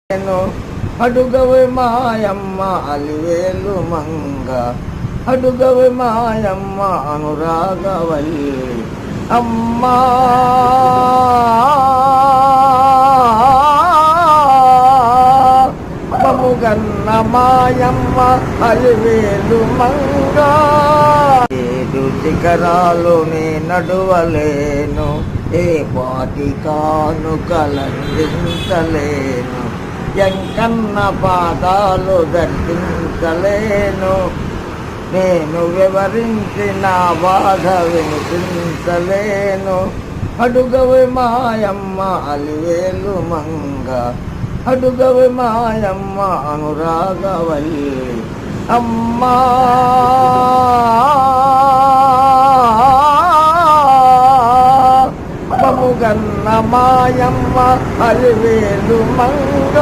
నేను అడుగవే మాయమ్మ అలివేలు మంగ అడుగవే మాయమ్మ అనురాగవల్లి అమ్మా మముగన్న మాయమ్మ అలివేలు మంగ ఏడు శిఖరాలునే నడువలేను ఏ పాటి కానుకలందించలేను ఎంకన్న పాదాలు దర్శించలేను నేను వివరించిన బాధ వినిపించలేను అడుగవే మాయమ్మ అలివేలు మంగ అడుగవే మాయమ్మ అనురాగవల్లి అమ్మా మముగన్న మాయమ్మ అలివేలు మంగ